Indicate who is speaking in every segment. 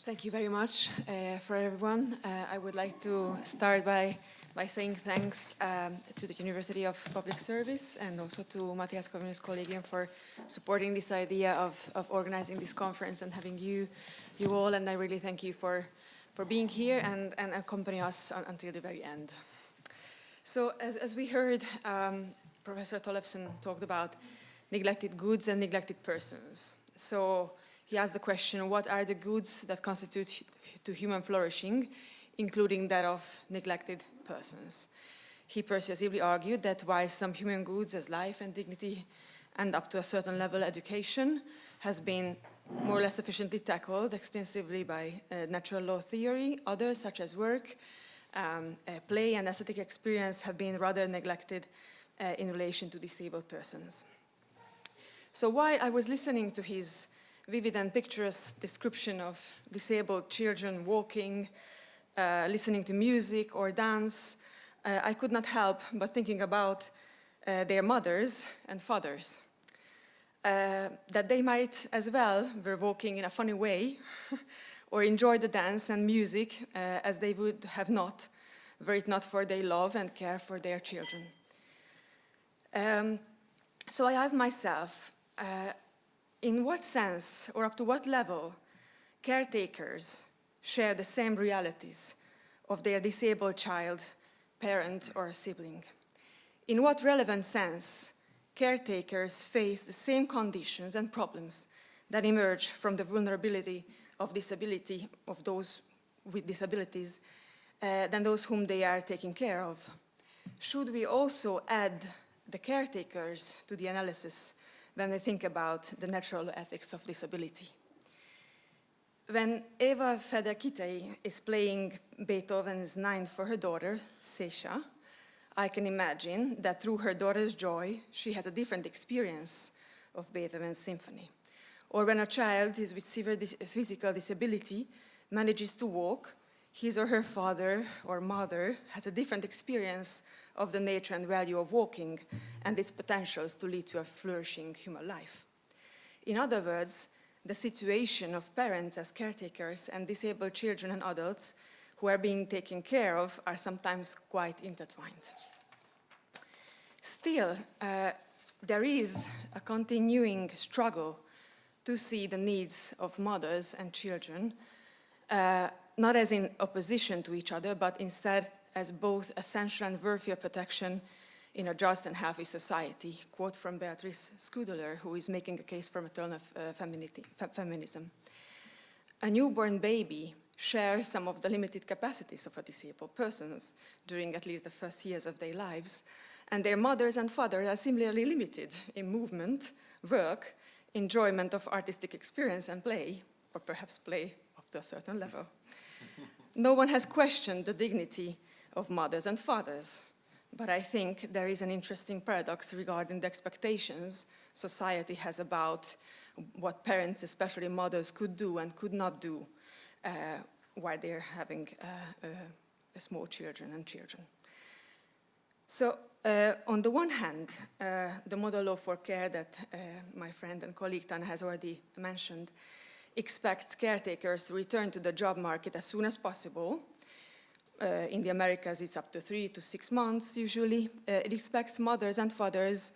Speaker 1: Thank you very much for everyone. I would like to start by saying thanks to the University of Public Service and also to Mathias Corvinus Collegium for supporting this idea of organizing this conference and having you all, and I really thank you for being here and accompany us until the very end. So as we heard, Professor Tollefsen talked about neglected goods and neglected persons. So he asked the question, what are the goods that constitute to human flourishing, including that of neglected persons? He persuasively argued that while some human goods as life and dignity and up to a certain level education has been more or less sufficiently tackled extensively by natural law theory, others such as work, play and aesthetic experience have been rather neglected in relation to disabled persons. So while I was listening to his vivid and picturesque description of disabled children walking, listening to music or dance, I could not help but thinking about their mothers and fathers. That they might as well were walking in a funny way or enjoy the dance and music as they would have not, were it not for their love and care for their children. So I asked myself, in what sense or up to what level caretakers share the same realities of their disabled child, parent, or sibling? In what relevant sense caretakers face the same conditions and problems that emerge from the vulnerability of disability of those with disabilities than those whom they are taking care of? Should we also add the caretakers to the analysis when we think about the natural ethics of disability? When Eva Fedakite is playing Beethoven's Ninth for her daughter, Sesha, I can imagine that through her daughter's joy, she has a different experience of Beethoven's symphony. Or when a child is with severe physical disability manages to walk, his or her father or mother has a different experience of the nature and value of walking and its potentials to lead to a flourishing human life. In other words, the situation of parents as caretakers and disabled children and adults who are being taken care of are sometimes quite intertwined. Still, there is a continuing struggle to see the needs of mothers and children, not as in opposition to each other, but instead as both essential and worthy of protection in a just and healthy society. Quote from Beatrice Scudeler, who is making a case for maternal feminism. A newborn baby shares some of the limited capacities of a disabled persons during at least the first years of their lives, and their mothers and fathers are similarly limited in movement, work, enjoyment of artistic experience and play, or perhaps play up to a certain level. No one has questioned the dignity of mothers and fathers, but I think there is an interesting paradox regarding the expectations society has about what parents, especially mothers, could do and could not do while they're having small children and children. So on the one hand, the model law for care that my friend and colleague Tana has already mentioned expects caretakers to return to the job market as soon as possible. In the Americas, it's up to 3 to 6 months, usually. It expects mothers and fathers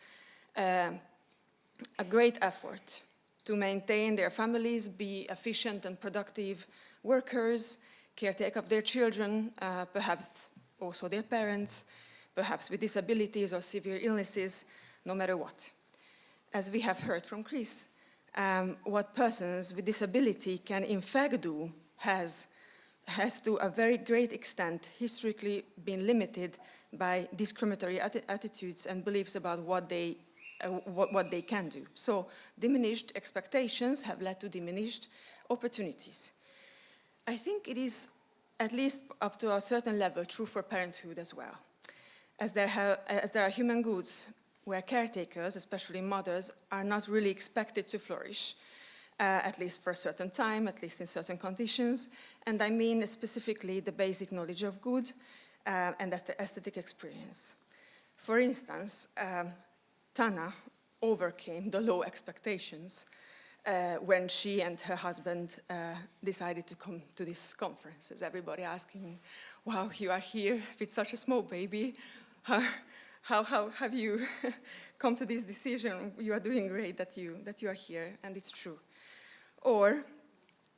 Speaker 1: a great effort to maintain their families, be efficient and productive workers, caretake of their children, perhaps also their parents, perhaps with disabilities or severe illnesses, no matter what. As we have heard from Chris, what persons with disability can in fact do has to a very great extent historically been limited by discriminatory attitudes and beliefs about what they can do. So diminished expectations have led to diminished opportunities. I think it is, at least up to a certain level, true for parenthood as well, as there are human goods where caretakers, especially mothers, are not really expected to flourish, at least for a certain time, at least in certain conditions, and I mean specifically the basic knowledge of good and the aesthetic experience. For instance, Tana overcame the low expectations when she and her husband decided to come to this conference. Everybody asking, wow, you are here with such a small baby. How have you come to this decision? You are doing great that you are here, and it's true. Or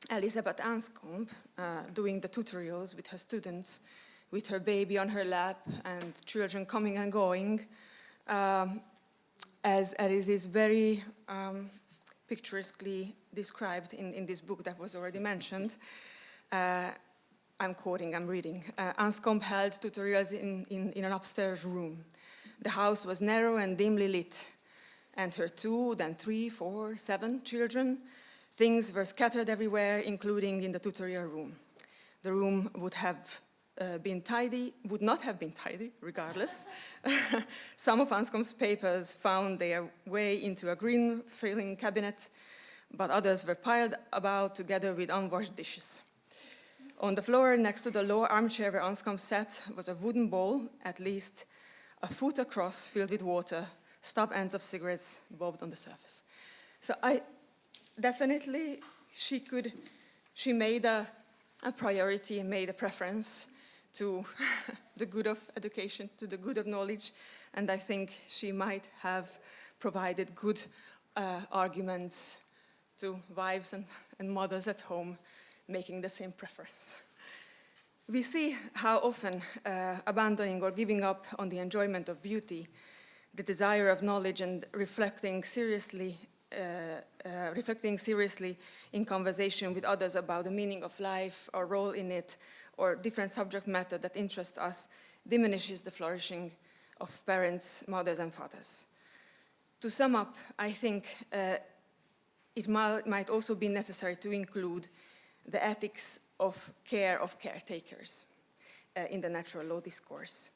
Speaker 1: Elisabeth Anscombe doing the tutorials with her students, with her baby on her lap and children coming and going, as it is very picturesquely described in this book that was already mentioned. I'm quoting, I'm reading. Anscombe held tutorials in an upstairs room. The house was narrow and dimly lit, and her 2, then 3, 4, 7 children, things were scattered everywhere, including in the tutorial room. The room would not have been tidy, regardless. Some of Anscombe's papers found their way into a green filing cabinet, but others were piled about together with unwashed dishes. On the floor next to the low armchair where Anscombe sat was a wooden bowl, at least a foot across, filled with water, stub ends of cigarettes bobbed on the surface. So definitely she made a priority, made a preference to the good of education, to the good of knowledge, and I think she might have provided good arguments to wives and mothers at home making the same preference. We see how often abandoning or giving up on the enjoyment of beauty, the desire of knowledge, and reflecting seriously in conversation with others about the meaning of life, our role in it, or different subject matter that interests us, diminishes the flourishing of parents, mothers, and fathers. To sum up, I think it might also be necessary to include the ethics of caretakers in the natural law discourse.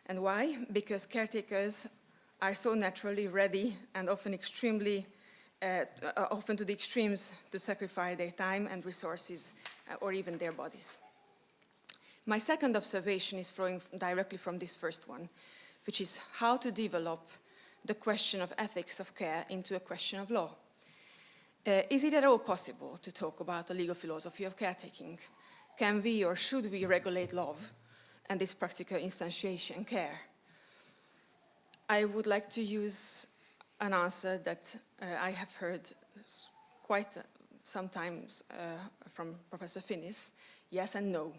Speaker 1: And why? Because caretakers are so naturally ready and often often to the extremes to sacrifice their time and resources or even their bodies. My second observation is flowing directly from this first one, which is how to develop the question of ethics of care into a question of law. Is it at all possible to talk about a legal philosophy of caretaking? Can we or should we regulate love and its practical instantiation, care? I would like to use an answer that I have heard quite sometimes from Professor Finnis, yes and no.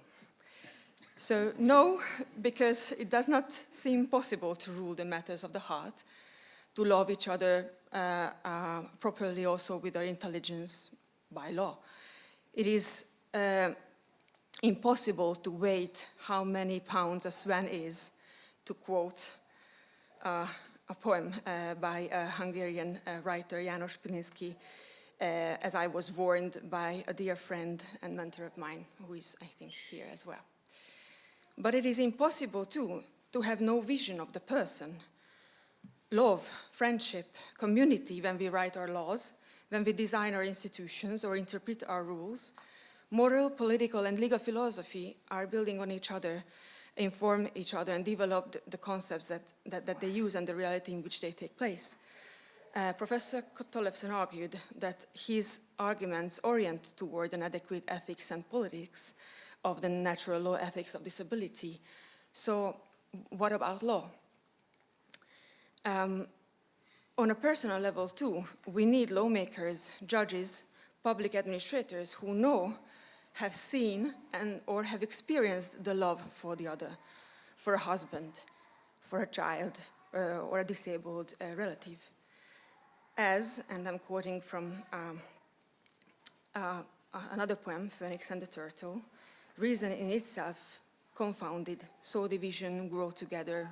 Speaker 1: So no, because it does not seem possible to rule the matters of the heart, to love each other properly also with our intelligence by law. It is impossible to weight how many pounds a swan is, to quote a poem by a Hungarian writer, János Pilinszky, as I was warned by a dear friend and mentor of mine, who is, I think, here as well. But it is impossible, too, to have no vision of the person. Love, friendship, community when we write our laws, when we design our institutions or interpret our rules. Moral, political, and legal philosophy are building on each other, inform each other, and develop the concepts that they use and the reality in which they take place. Professor Tollefsen argued that his arguments orient toward an adequate ethics and politics of the natural law ethics of disability. So what about law? On a personal level too, we need lawmakers, judges, public administrators who know, have seen, or have experienced the love for the other, for a husband, for a child, or a disabled relative. As, and I'm quoting from another poem, Phoenix and the Turtle, reason in itself confounded, so division grow together.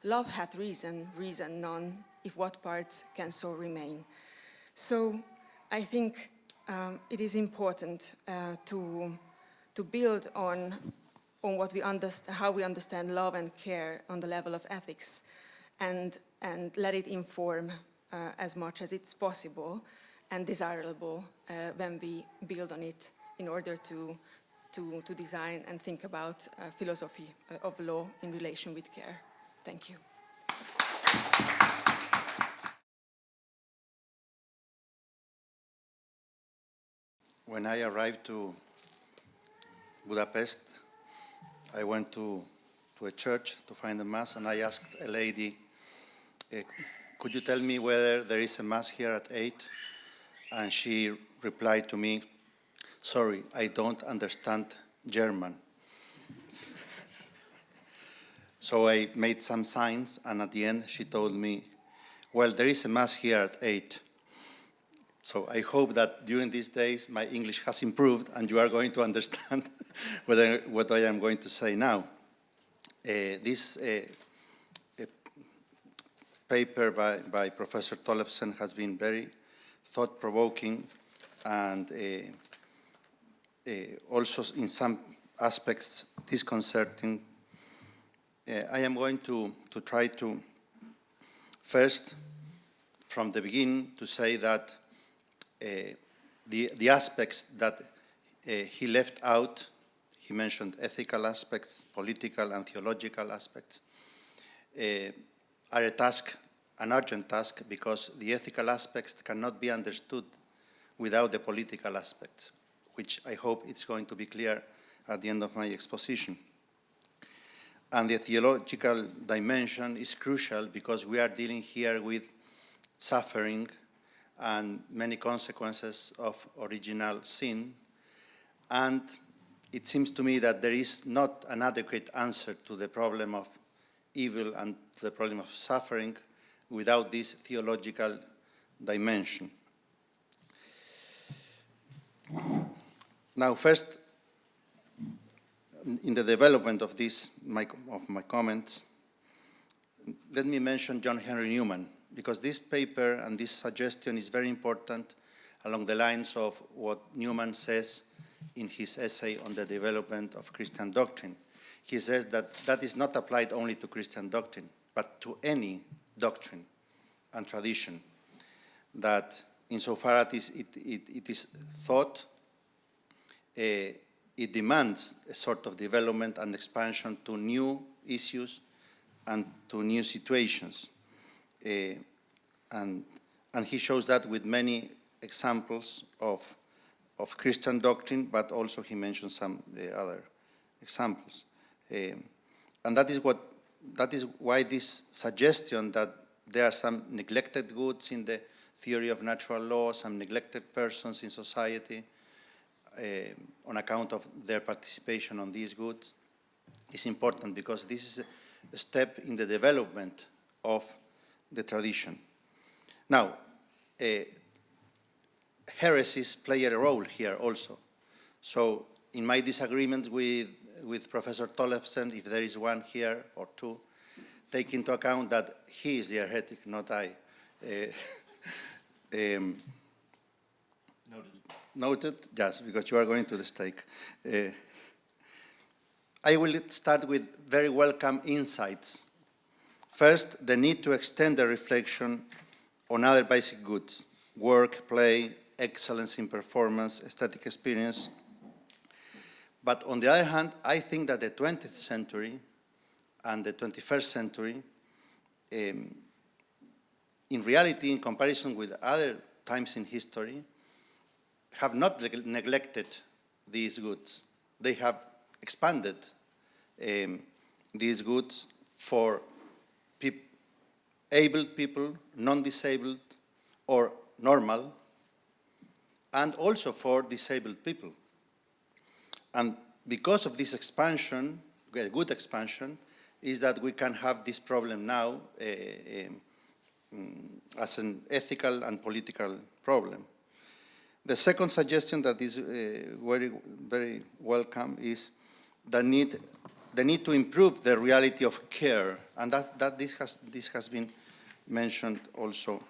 Speaker 1: Love hath reason, reason none, if what parts can so remain. So I think it is important to build on what we understand, how we understand love and care on the level of ethics, and let it inform as much as it's possible and desirable when we build on it in order to design and think about philosophy of law in relation with care. Thank you.
Speaker 2: when I arrived to Budapest, I went to a church to find a mass, and I asked a lady, could you tell me whether there is a mass here at 8? And she replied to me, sorry, I don't understand German. So I made some signs, and at the end she told me, well, there is a mass here at 8. So I hope that during these days my English has improved and you are going to understand what I am going to say now. This paper by Professor Tollefsen has been very thought-provoking and also in some aspects disconcerting. I am going to try to first, from the beginning, to say that the aspects that he left out, he mentioned ethical aspects, political and theological aspects, are an urgent task, because the ethical aspects cannot be understood without the political aspects, which I hope it's going to be clear at the end of my exposition. And the theological dimension is crucial because we are dealing here with suffering and many consequences of original sin. And it seems to me that there is not an adequate answer to the problem of evil and the problem of suffering without this theological dimension. Now, first, in the development of my comments, let me mention John Henry Newman, because this paper and this suggestion is very important along the lines of what Newman says in his essay on the development of Christian doctrine. He says that that is not applied only to Christian doctrine, but to any doctrine and tradition, that insofar as it is thought, it demands a sort of development and expansion to new issues and to new situations. And he shows that with many examples of Christian doctrine, but also he mentions some other examples. And that is why this suggestion that there are some neglected goods in the theory of natural law, some neglected persons in society, on account of their participation on these goods, is important, because this is a step in the development of the tradition. Now, heresies play a role here also. So in my disagreement with Professor Tollefsen, if there is one here or two, take into account that he is the heretic, not I. Noted? Yes, because you are going to the stake. I will start with very welcome insights. First, the need to extend the reflection on other basic goods: work, play, excellence in performance, aesthetic experience. But on the other hand, I think that the 20th century and the 21st century, in reality, in comparison with other times in history, have not neglected these goods. They have expanded these goods for able people, non-disabled, or normal, and also for disabled people. And because of this expansion, a good expansion, is that we can have this problem now as an ethical and political problem. The second suggestion that is very, very welcome is the need to improve the reality of care, and that this has been mentioned also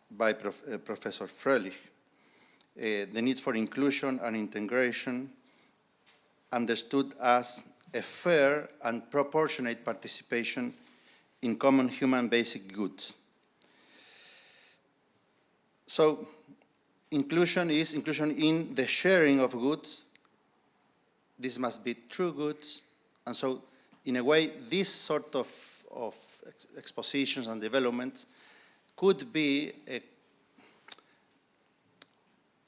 Speaker 2: by Professor Fröhlich. The need for inclusion and integration, understood as a fair and proportionate participation in common human basic goods. So inclusion is inclusion in the sharing of goods. This must be true goods. And so in a way, this sort of expositions and developments could be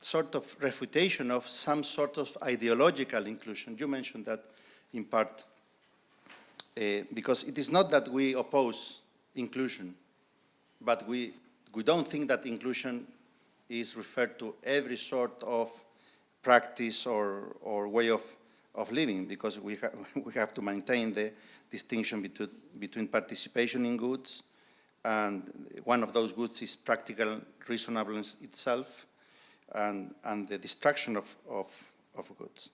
Speaker 2: sort of refutation of some sort of ideological inclusion. You mentioned that in part, because it is not that we oppose inclusion, but we don't think that inclusion is referred to every sort of practice or way of living, because we have to maintain the distinction between participation in goods, and one of those goods is practical reasonableness itself, and the destruction of goods.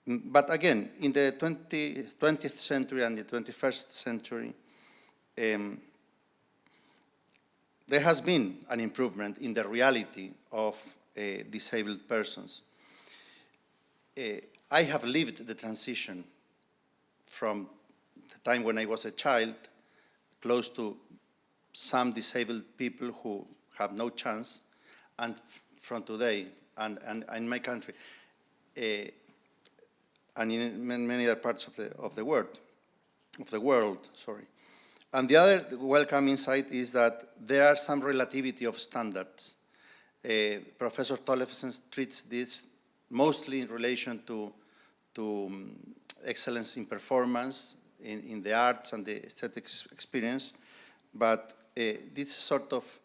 Speaker 2: But again, in the 20th century and the 21st century, there has been an improvement in the reality of disabled persons. I have lived the transition from the time when I was a child, close to some disabled people who have no chance, and from today, and in my country, and in many other parts of the world. And the other welcome insight is that there are some relativity of standards. Professor Tollefsen treats this mostly in relation to excellence in performance, in the arts and the aesthetics experience, but this sort of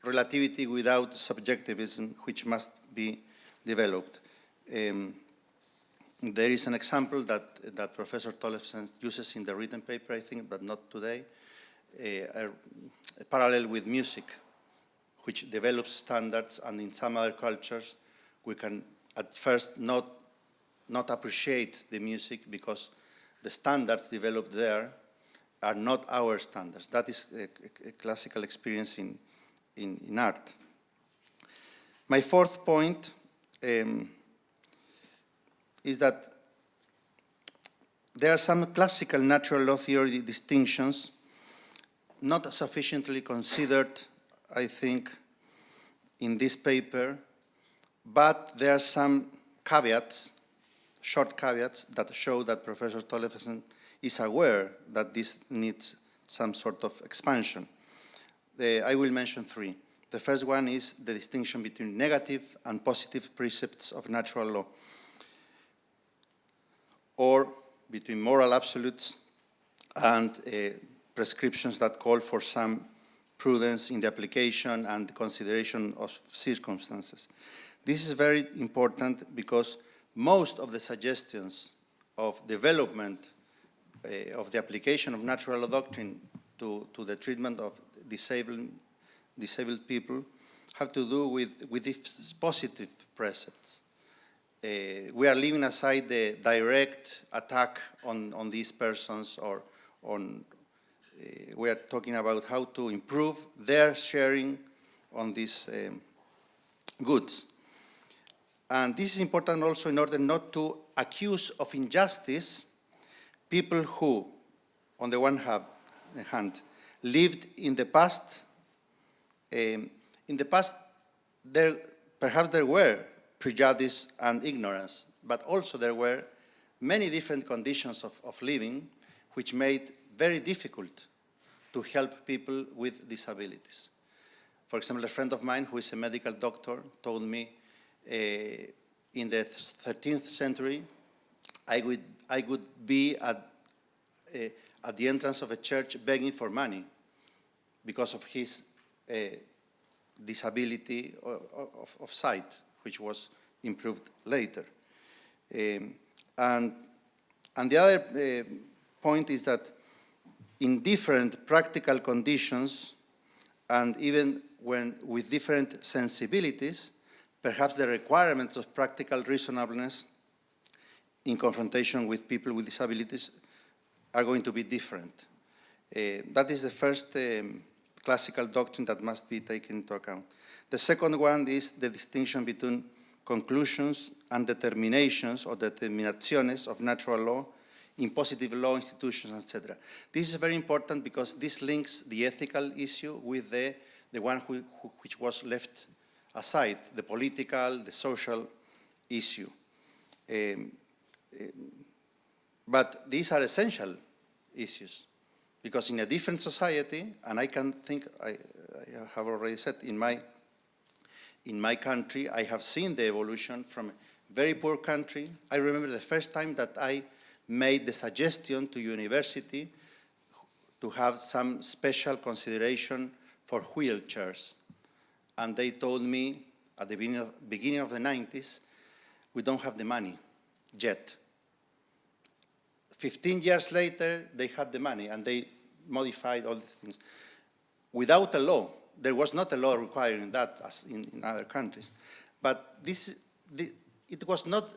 Speaker 2: relativity without subjectivism, which must be developed. There is an example that Professor Tollefsen uses in the written paper, I think, but not today, a parallel with music, which develops standards, and in some other cultures, we can at first not appreciate the music because the standards developed there are not our standards. That is a classical experience in art. My fourth point is that there are some classical natural law theory distinctions not sufficiently considered, I think, in this paper, but there are some caveats, short caveats, that show that Professor Tollefsen is aware that this needs some sort of expansion. I will mention three. The first one is the distinction between negative and positive precepts of natural law, or between moral absolutes and prescriptions that call for some prudence in the application and consideration of circumstances. This is very important because most of the suggestions of development of the application of natural law doctrine to the treatment of disabled people have to do with these positive precepts. We are leaving aside the direct attack on these persons, or we are talking about how to improve their sharing on these goods. And this is important also in order not to accuse of injustice people who, on the one hand, lived in the past. In the past, perhaps there were prejudice and ignorance, but also there were many different conditions of living which made very difficult to help people with disabilities. For example, a friend of mine who is a medical doctor told me in the 13th century, I would be at the entrance of a church begging for money because of his disability of sight, which was improved later. And the other point is that in different practical conditions, and even with different sensibilities, perhaps the requirements of practical reasonableness in confrontation with people with disabilities are going to be different. That is the first classical doctrine that must be taken into account. The second one is the distinction between conclusions and determinations or determinaciones of natural law in positive law institutions, etc. This is very important because this links the ethical issue with the one which was left aside, the political, the social issue. But these are essential issues because in a different society, and I can think, I have already said in my in my country, I have seen the evolution from a very poor country. I remember the first time that I made the suggestion to university to have some special consideration for wheelchairs. And they told me at the beginning of the 90s, we don't have the money yet. 15 years later, they had the money and they modified all the things. Without a law, there was not a law requiring that as in other countries. But it was not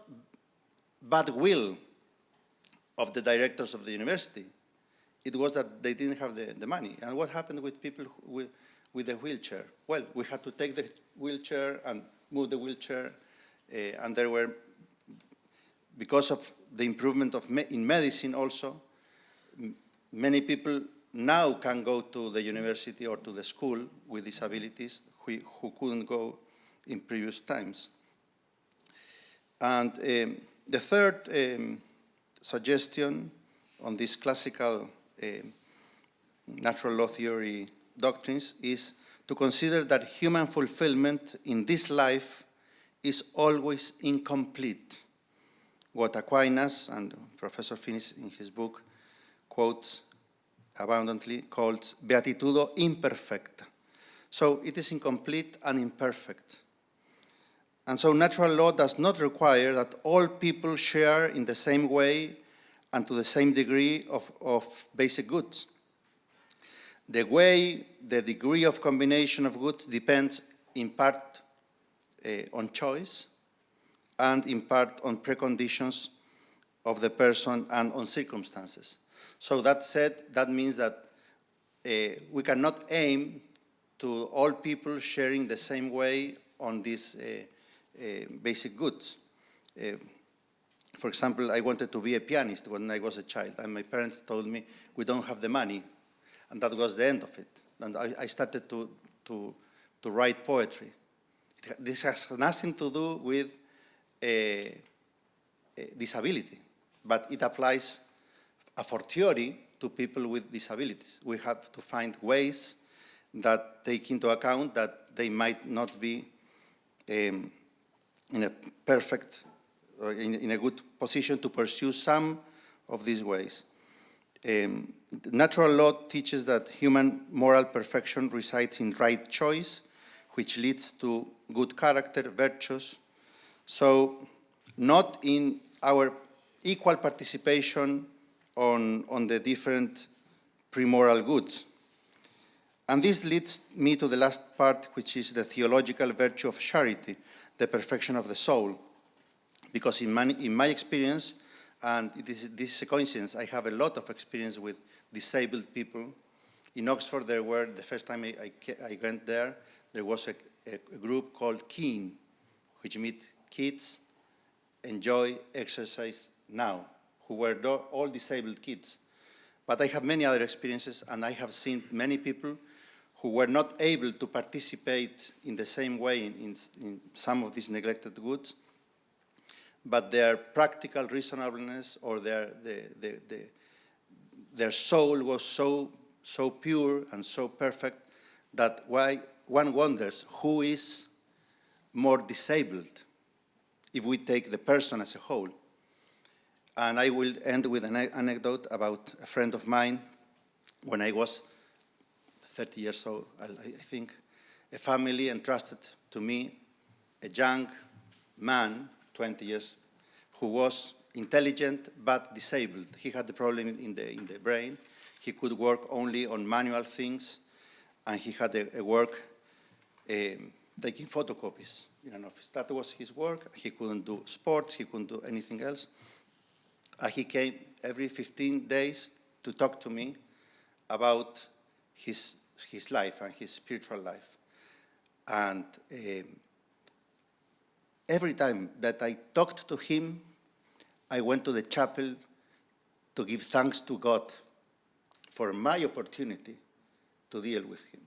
Speaker 2: bad will of the directors of the university. It was that they didn't have the money. And what happened with people with the wheelchair? Well, we had to take the wheelchair and move the wheelchair, and there were, because of the improvement in medicine also, many people now can go to the university or to the school with disabilities who couldn't go in previous times. And the third suggestion on this classical natural law theory doctrines is to consider that human fulfillment in this life is always incomplete. What Aquinas and Professor Finis in his book quotes abundantly calls beatitudo imperfecta. So it is incomplete and imperfect. And so natural law does not require that all people share in the same way and to the same degree of basic goods. The degree of combination of goods depends in part on choice and in part on preconditions of the person and on circumstances. So that said, that means that we cannot aim to all people sharing the same way on these basic goods. For example, I wanted to be a pianist when I was a child, and my parents told me, we don't have the money, and that was the end of it. And I started to write poetry. This has nothing to do with disability, but it applies a fortiori to people with disabilities. We have to find ways that take into account that they might not be in a perfect, or in a good position to pursue some of these ways. Natural law teaches that human moral perfection resides in right choice, which leads to good character, virtues. So not in our equal participation on the different pre-moral goods. And this leads me to the last part, which is the theological virtue of charity, the perfection of the soul. Because in my experience, and this is a coincidence, I have a lot of experience with disabled people. In Oxford, there were, the first time I went there was a group called Keen, which means Kids Enjoy Exercise Now, who were all disabled kids. But I have many other experiences, and I have seen many people who were not able to participate in the same way in some of these neglected goods, but their practical reasonableness or their soul was so pure and so perfect that one wonders who is more disabled if we take the person as a whole. And I will end with an anecdote about a friend of mine. When I was 30 years old, I think, a family entrusted to me a young man, 20 years, who was intelligent but disabled. He had the problem in the brain. He could work only on manual things, and he had a work taking photocopies in an office. That was his work. He couldn't do sports. He couldn't do anything else. He came every 15 days to talk to me about his life and his spiritual life. And every time that I talked to him, I went to the chapel to give thanks to God for my opportunity to deal with him.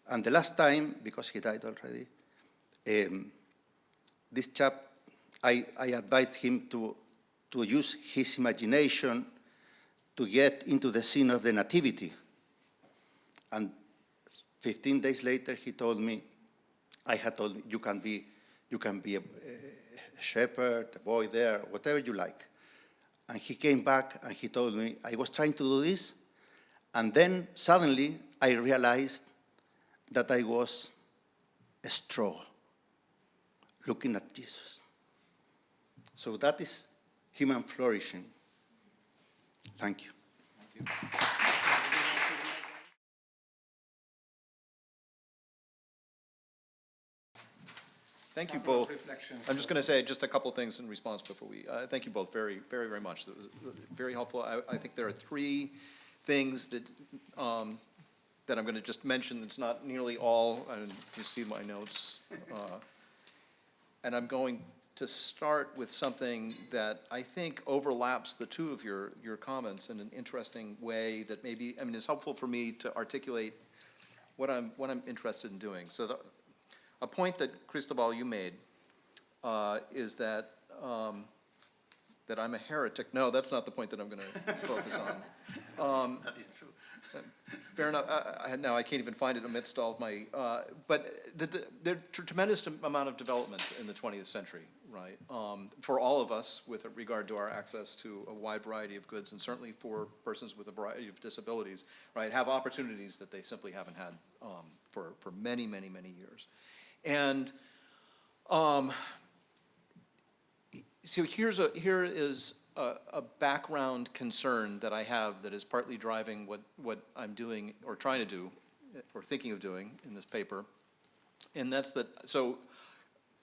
Speaker 2: And the last time, because he died already, this chap, I advised him to use his imagination to get into the scene of the Nativity. And 15 days later, he told me, I had told him, you can be a shepherd, a boy there, whatever you like. And he came back and he told me, I was trying to do this, and then suddenly I realized that I was a straw looking at Jesus. So that is human flourishing. Thank you.
Speaker 3: Thank you. Thank you both. I'm just going to say just a couple things in response before we, thank you both very, very, very much. That was very helpful. I think there are three things that, that I'm going to just mention. It's not nearly all, and you see my notes. And I'm going to start with something that I think overlaps the two of your comments in an interesting way that maybe, I mean, is helpful for me to articulate what I'm interested in doing. So a point that, Cristóbal, you made is that that I'm a heretic. No, that's not the point that I'm going to focus on.
Speaker 2: That is true.
Speaker 3: Fair enough. Now I can't even find it amidst all of my. But there's a tremendous amount of development in the 20th century, right? For all of us, with regard to our access to a wide variety of goods, and certainly for persons with a variety of disabilities, right, have opportunities that they simply haven't had for many, many, many years. And so here is a background concern that I have that is partly driving what I'm doing or trying to do or thinking of doing in this paper. And that's that, so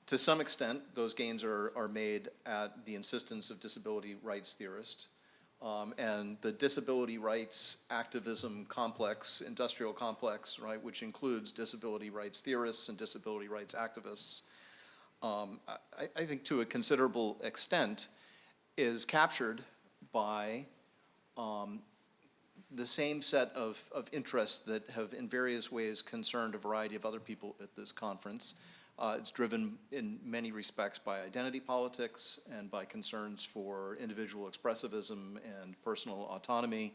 Speaker 3: to some extent, those gains are made at the insistence of disability rights theorists. And the disability rights activism complex, industrial complex, right, which includes disability rights theorists and disability rights activists, I think to a considerable extent is captured by the same set of interests that have in various ways concerned a variety of other people at this conference. It's driven in many respects by identity politics and by concerns for individual expressivism and personal autonomy.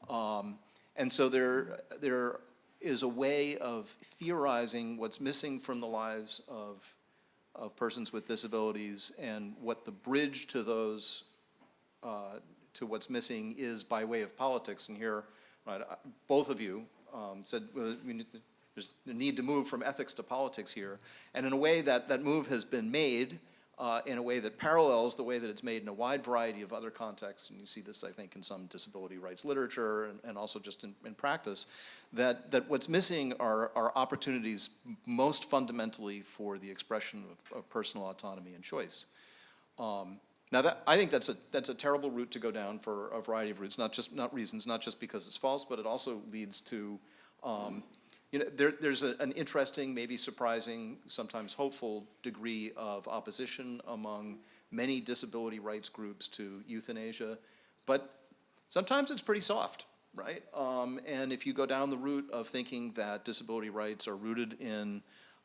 Speaker 3: And so there is a way of theorizing what's missing from the lives of persons with disabilities and what the bridge to those, to what's missing is by way of politics. And here, right, both of you said, well, there's a need to move from ethics to politics here. And in a way that move has been made in a way that parallels the way that it's made in a wide variety of other contexts. And you see this, I think, in some disability rights literature and also just in practice, that what's missing are opportunities most fundamentally for the expression of personal autonomy and choice. Now I think that's a terrible route to go down for a variety of reasons, not just because it's false, but it also leads to you know, there's an interesting, maybe surprising, sometimes hopeful degree of opposition among many disability rights groups to euthanasia, but sometimes it's pretty soft, right? And if you go down the route of thinking that disability rights are rooted in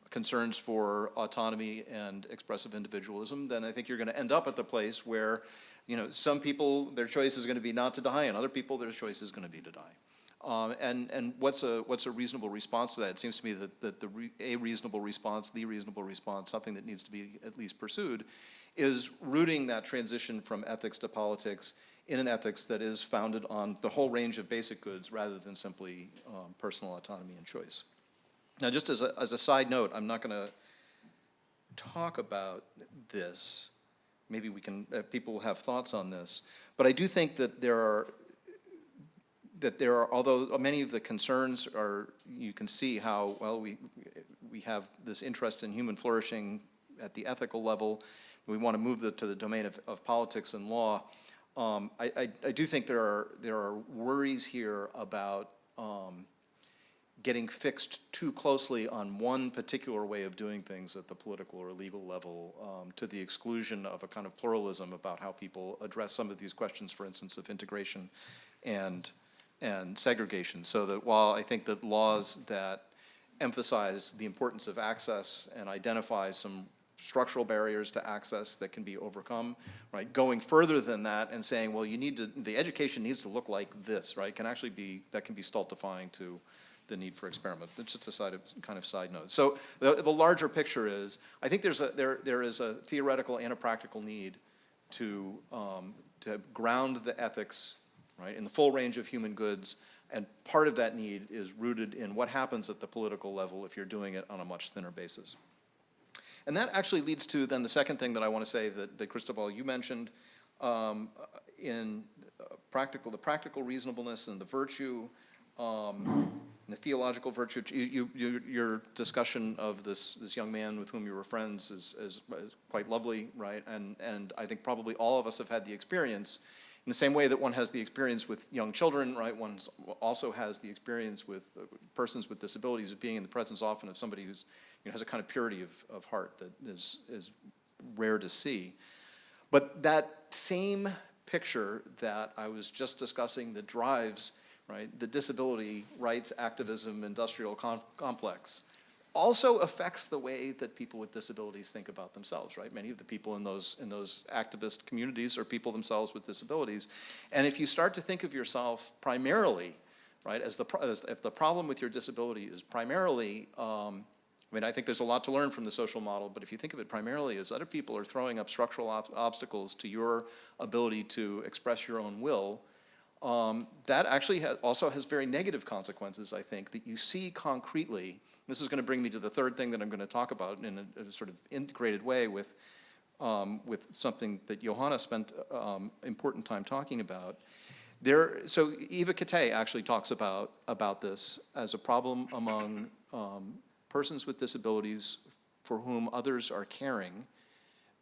Speaker 3: concerns for autonomy and expressive individualism, then I think you're going to end up at the place where, you know, some people, their choice is going to be not to die, and other people, their choice is going to be to die. And what's a reasonable response to that? It seems to me that the reasonable response, something that needs to be at least pursued, is rooting that transition from ethics to politics in an ethics that is founded on the whole range of basic goods rather than simply personal autonomy and choice. Now, just as a side note, I'm not going to talk about this. Maybe we can, people have thoughts on this, but I do think that there are, although many of the concerns are, you can see how, well, we have this interest in human flourishing at the ethical level. We want to move to the domain of politics and law. I do think there are worries here about getting fixed too closely on one particular way of doing things at the political or legal level to the exclusion of a kind of pluralism about how people address some of these questions, for instance, of integration and segregation. So that while I think that laws that emphasize the importance of access and identify some structural barriers to access that can be overcome, right, going further than that and saying, well, the education needs to look like this, right, that can be stultifying to the need for experiment. It's just a kind of side note. So the larger picture is, I think there is a theoretical and a practical need to ground the ethics, right, in the full range of human goods, and part of that need is rooted in what happens at the political level if you're doing it on a much thinner basis. And that actually leads to then the second thing that I want to say that Cristóbal, you mentioned in the practical reasonableness and the virtue, and the theological virtue. Your discussion of this young man with whom you were friends is quite lovely, right? And I think probably all of us have had the experience in the same way that one has the experience with young children, right? One also has the experience with persons with disabilities of being in the presence often of somebody who's, has a kind of purity of heart that is rare to see. But that same picture that I was just discussing that drives, right, the disability rights activism industrial complex also affects the way that people with disabilities think about themselves, right? Many of the people in those activist communities are people themselves with disabilities. And if you start to think of yourself primarily, right, if the problem with your disability is primarily, I mean, I think there's a lot to learn from the social model, but if you think of it primarily as other people are throwing up structural obstacles to your ability to express your own will, that actually also has very negative consequences, I think, that you see concretely. This is going to bring me to the third thing that I'm going to talk about in a sort of integrated way with something that Johanna spent important time talking about. So Eva Kate actually talks about this as a problem among persons with disabilities for whom others are caring,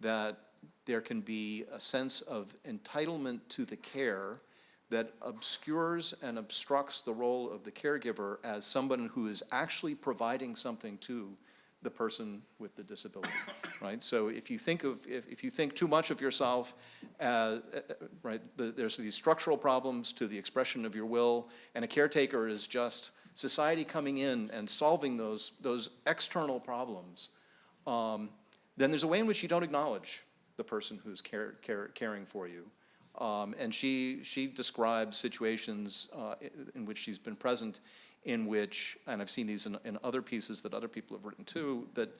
Speaker 3: that there can be a sense of entitlement to the care that obscures and obstructs the role of the caregiver as someone who is actually providing something to the person with the disability, right? So if you think too much of yourself as, right, there's these structural problems to the expression of your will, and a caretaker is just society coming in and solving those external problems, then there's a way in which you don't acknowledge the person who's caring for you. And she describes situations in which she's been present, in which, and I've seen these in other pieces that other people have written too, that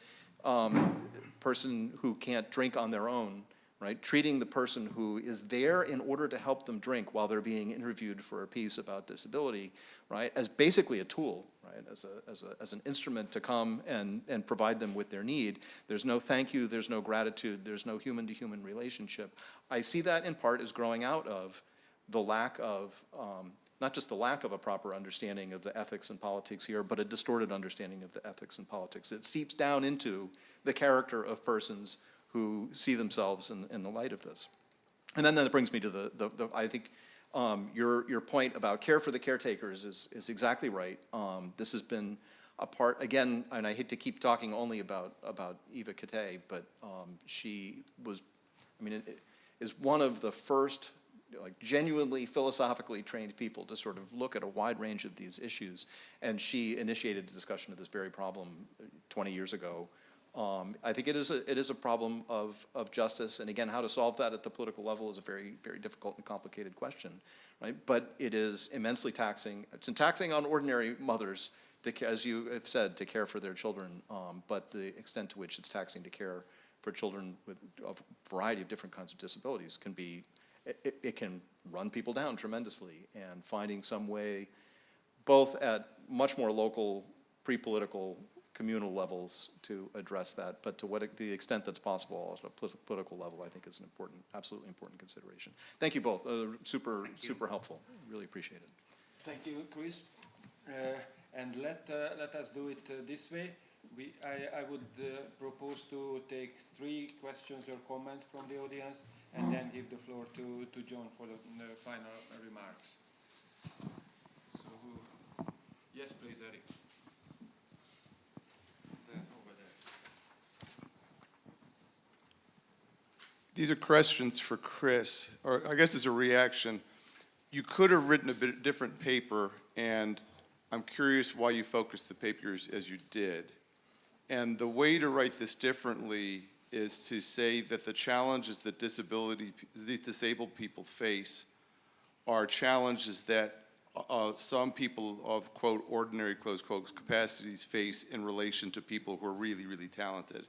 Speaker 3: person who can't drink on their own, right, treating the person who is there in order to help them drink while they're being interviewed for a piece about disability, right, as basically a tool, right, as an instrument to come and provide them with their need. There's no thank you, there's no gratitude, there's no human-to-human relationship. I see that in part as growing out of the lack of, not just the lack of a proper understanding of the ethics and politics here, but a distorted understanding of the ethics and politics. It seeps down into the character of persons who see themselves in the light of this. And then that brings me to I think your point about care for the caretakers is exactly right. This has been a part, again, and I hate to keep talking only about Eva Kate, but she was, I mean, is one of the first like genuinely philosophically trained people to sort of look at a wide range of these issues. And she initiated a discussion of this very problem 20 years ago. I think it is a problem of justice, and again, how to solve that at the political level is a very, very difficult and complicated question, right? But it is immensely taxing. It's taxing on ordinary mothers, as you have said, to care for their children, but the extent to which it's taxing to care for children with a variety of different kinds of disabilities can be, it can run people down tremendously, and finding some way, both at much more local, pre-political, communal levels to address that, but to the extent that's possible at a political level, I think is an important, absolutely important consideration. Thank you both. Super helpful. Really appreciate it.
Speaker 4: Thank you, Chris. And let us do it this way. I would propose to take 3 questions or comments from the audience, and then give the floor to John for the final remarks. So, yes, please, Eric.
Speaker 5: These are questions for Chris, or I guess it's a reaction. You could have written a bit different paper, and I'm curious why you focused the papers as you did. And the way to write this differently is to say that the challenges that these disabled people face are challenges that some people of, quote, ordinary, close quote, capacities face in relation to people who are really, really talented.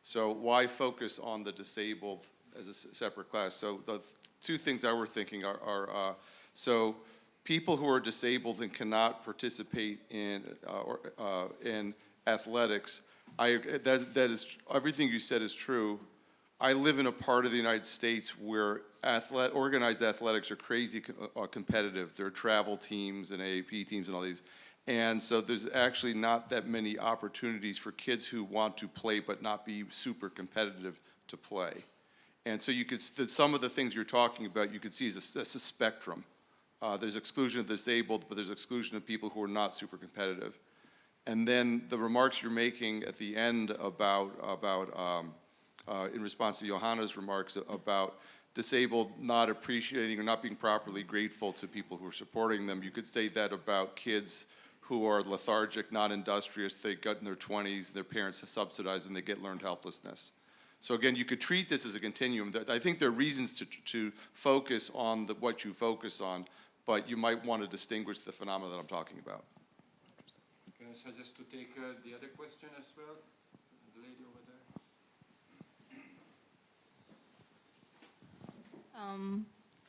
Speaker 5: So why focus on the disabled as a separate class? So the two things I were thinking are so people who are disabled and cannot participate in athletics, that is, everything you said is true. I live in a part of the United States where organized athletics are crazy competitive. There are travel teams and AAP teams and all these. And so there's actually not that many opportunities for kids who want to play but not be super competitive to play. And so you could, some of the things you're talking about, you could see as a spectrum. There's exclusion of disabled, but there's exclusion of people who are not super competitive. And then the remarks you're making at the end about in response to Johanna's remarks about disabled not appreciating or not being properly grateful to people who are supporting them. You could say that about kids who are lethargic, not industrious, they got in their 20s, their parents subsidize them, they get learned helplessness. So again, you could treat this as a continuum. I think there are reasons to focus on what you focus on, but you might want to distinguish the phenomena that I'm talking about.
Speaker 4: Can I suggest to take the other question as well? The lady over there.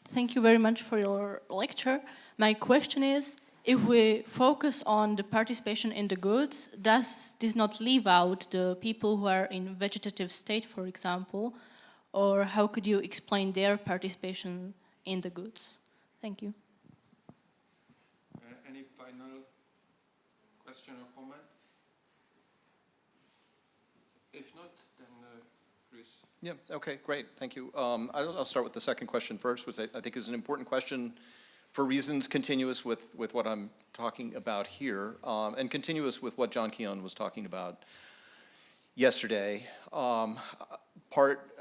Speaker 6: Thank you very much for your lecture. My question is, if we focus on the participation in the goods, does this not leave out the people who are in vegetative state, for example? Or how could you explain their participation in the goods? Thank you.
Speaker 4: Any final question or comment? If not, then Chris.
Speaker 3: Yeah, okay, great, thank you. I'll start with the second question first, which I think is an important question for reasons continuous with what I'm talking about here, and continuous with what John Keon was talking about yesterday. A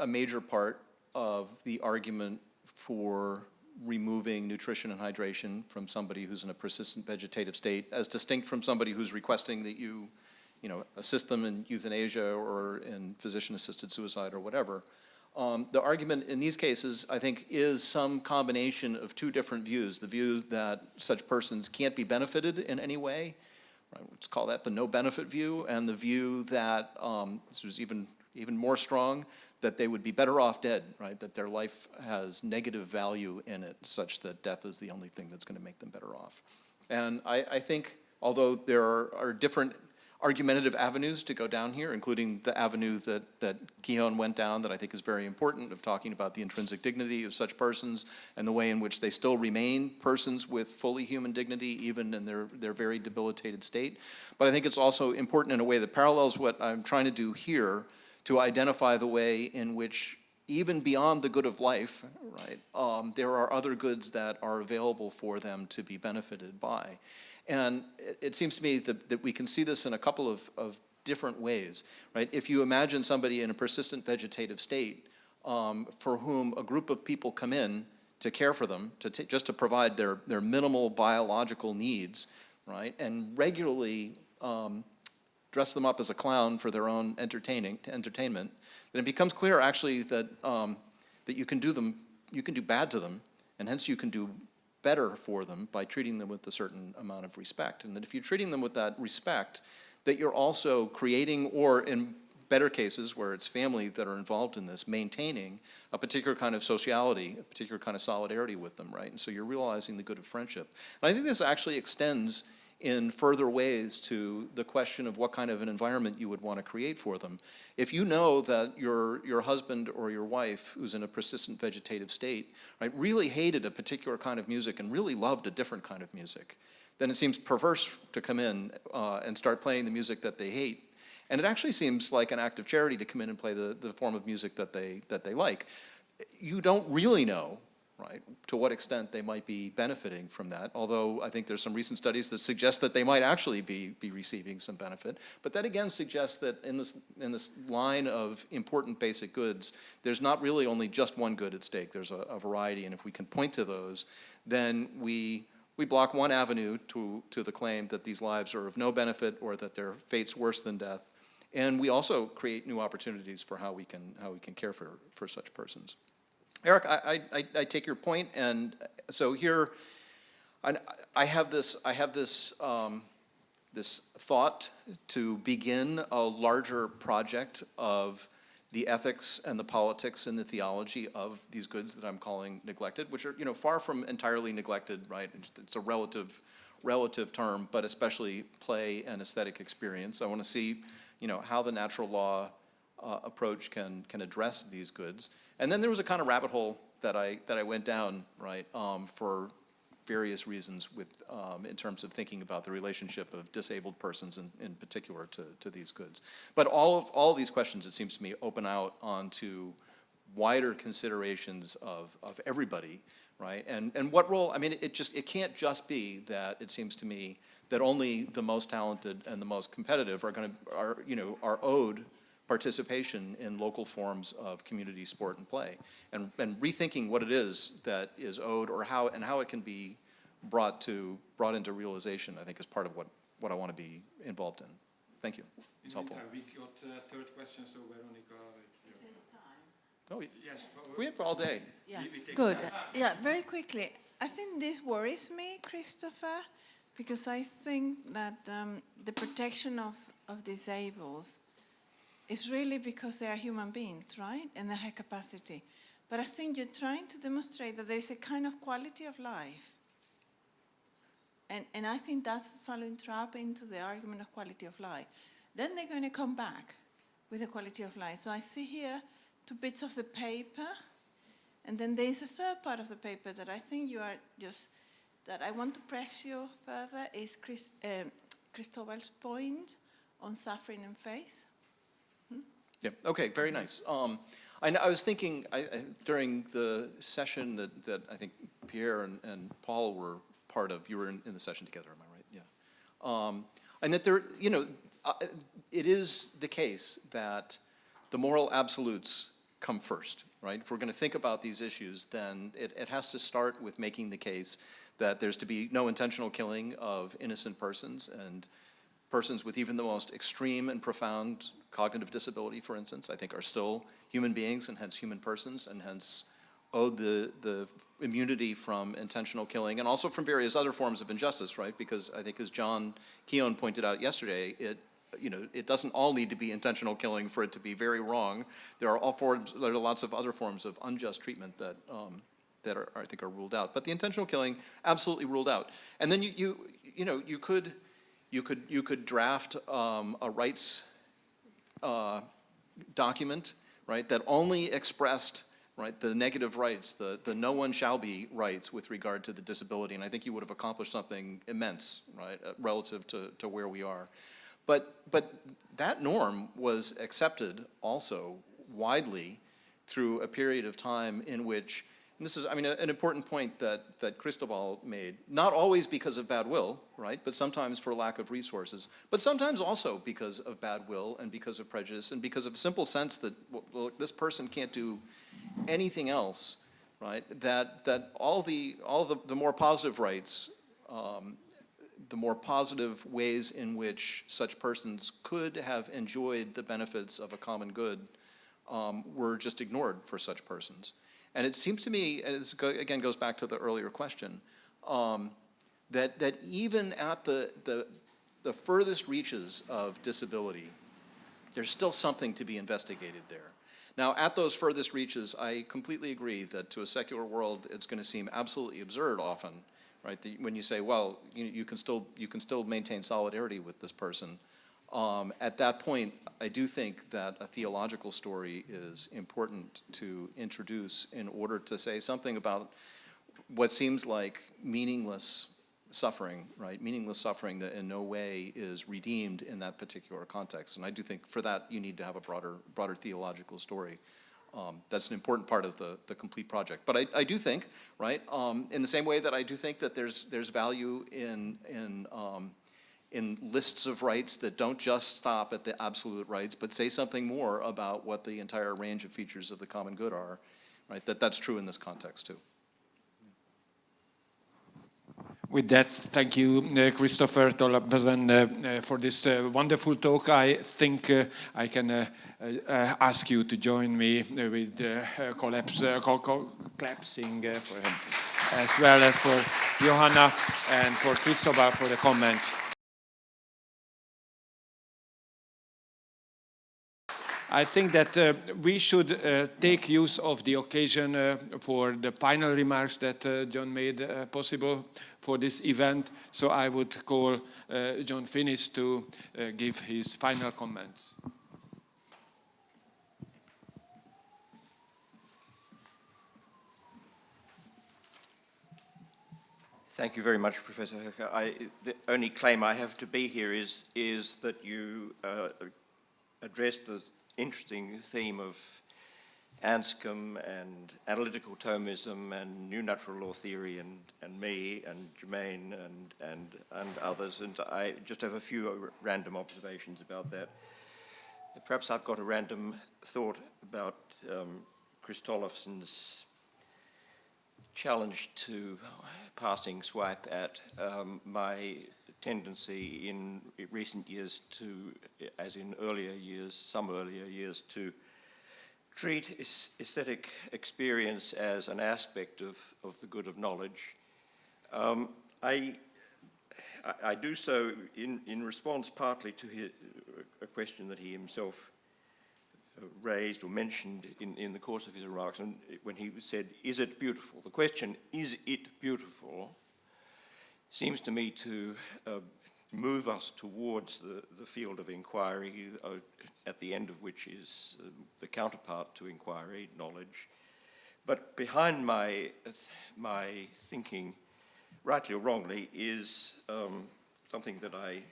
Speaker 3: major part of the argument for removing nutrition and hydration from somebody who's in a persistent vegetative state, as distinct from somebody who's requesting that you assist them in euthanasia or in physician-assisted suicide or whatever. The argument in these cases, I think, is some combination of two different views. The view that such persons can't be benefited in any way, right? Let's call that the no-benefit view, and the view that, this was even more strong, that they would be better off dead, right? That their life has negative value in it, such that death is the only thing that's going to make them better off. And I think, although there are different argumentative avenues to go down here, including the avenue that Keon went down that I think is very important, of talking about the intrinsic dignity of such persons and the way in which they still remain persons with fully human dignity, even in their very debilitated state. But I think it's also important in a way that parallels what I'm trying to do here to identify the way in which, even beyond the good of life, right, there are other goods that are available for them to be benefited by. And it seems to me that we can see this in a couple of different ways, right? If you imagine somebody in a persistent vegetative state for whom a group of people come in to care for them, just to provide their minimal biological needs, right? And regularly dress them up as a clown for their own entertainment, then it becomes clear actually that you can do bad to them, and hence you can do better for them by treating them with a certain amount of respect. And that if you're treating them with that respect, that you're also creating, or in better cases where it's family that are involved in this, maintaining a particular kind of sociality, a particular kind of solidarity with them, right? And so you're realizing the good of friendship. And I think this actually extends in further ways to the question of what kind of an environment you would want to create for them. If you know that your husband or your wife, who's in a persistent vegetative state, right, really hated a particular kind of music and really loved a different kind of music, then it seems perverse to come in and start playing the music that they hate. And it actually seems like an act of charity to come in and play the form of music that they like. You don't really know, right, to what extent they might be benefiting from that, although I think there's some recent studies that suggest that they might actually be receiving some benefit. But that again suggests that in this line of important basic goods, there's not really only just one good at stake. There's a variety, and if we can point to those, then we block one avenue to the claim that these lives are of no benefit or that their fate's worse than death. And we also create new opportunities for how we can care for such persons. Eric, I take your point, and so here I have this this thought to begin a larger project of the ethics and the politics and the theology of these goods that I'm calling neglected, which are, far from entirely neglected, right? It's a relative term, but especially play and aesthetic experience. I want to see, how the natural law approach can address these goods. And then there was a kind of rabbit hole that I went down, right, for various reasons in terms of thinking about the relationship of disabled persons in particular to these goods. But all of these questions, it seems to me, open out onto wider considerations of everybody, right? And what role, it can't just be that, it seems to me, that only the most talented and the most competitive are owed participation in local forms of community sport and play, and rethinking what it is that is owed, or how it can be brought into realization, I think, is part of what I want to be involved in. Thank you. It's helpful.
Speaker 4: We got third question, so Veronica.
Speaker 3: Oh,
Speaker 4: Yes.
Speaker 3: we have all day.
Speaker 7: Yeah, good. Yeah, very quickly. I think this worries me, Christopher, because I think that the protection of disabled is really because they are human beings, right? And they have capacity. But I think you're trying to demonstrate that there is a kind of quality of life. And I think that's falling trap into the argument of quality of life. Then they're going to come back with the quality of life. So I see here 2 bits of the paper, and then there's a third part of the paper that I think you are just, that I want to press you further, is Cristóbal's point on suffering and faith.
Speaker 3: Yeah, okay, very nice. I was thinking during the session that I think Pierre and Paul were part of, you were in the session together, am I right? Yeah. And that there, it is the case that the moral absolutes come first, right? If we're going to think about these issues, then it has to start with making the case that there's to be no intentional killing of innocent persons, and persons with even the most extreme and profound cognitive disability, for instance, I think are still human beings and hence human persons, and hence owed the immunity from intentional killing, and also from various other forms of injustice, right? Because I think, as John Keown pointed out yesterday, it doesn't all need to be intentional killing for it to be very wrong. There are lots of other forms of unjust treatment that I think are ruled out. But the intentional killing, absolutely ruled out. And then you could draft a rights document, right, that only expressed, right, the negative rights, the no one shall be rights with regard to the disability, and I think you would have accomplished something immense, right, relative to where we are. But that norm was accepted also widely through a period of time in which, and this is, an important point that Cristóbal made, not always because of bad will, right, but sometimes for lack of resources, but sometimes also because of bad will and because of prejudice and because of a simple sense that, well, this person can't do anything else, right, that all the more positive rights, the more positive ways in which such persons could have enjoyed the benefits of a common good were just ignored for such persons. And it seems to me, and this again goes back to the earlier question, that even at the furthest reaches of disability, there's still something to be investigated there. Now, at those furthest reaches, I completely agree that to a secular world, it's going to seem absolutely absurd often, right? When you say, well, you can still maintain solidarity with this person. At that point, I do think that a theological story is important to introduce in order to say something about what seems like meaningless suffering, right? Meaningless suffering that in no way is redeemed in that particular context. And I do think for that you need to have a broader theological story. That's an important part of the complete project. But I do think, right, in the same way that I do think that there's value in lists of rights that don't just stop at the absolute rights, but say something more about what the entire range of features of the common good are, right? That's true in this context too.
Speaker 8: With that, thank you, Christopher Tollefsen, for this wonderful talk. I think I can ask you to join me with collapsing for him. as well as for Johanna and for Cristóbal for the comments. I think that we should take use of the occasion for the final remarks that John made possible for this event. So I would call John Finnis to give his final comments.
Speaker 9: Thank you very much, Professor Höcke. The only claim I have to be here is that you addressed the interesting theme of Anscombe and analytical Thomism and new natural law theory and me and Jermaine and others, and I just have a few random observations about that. Perhaps I've got a random thought about Chris Tollefsen's challenge to passing swipe at my tendency in recent years to, as in earlier years, some earlier years, to treat aesthetic experience as an aspect of the good of knowledge. I do so in response partly to a question that he himself raised or mentioned in the course of his remarks, and when he said, is it beautiful? The question, is it beautiful, seems to me to move us towards the field of inquiry, at the end of which is the counterpart to inquiry, knowledge. But behind my thinking, rightly or wrongly, is something that I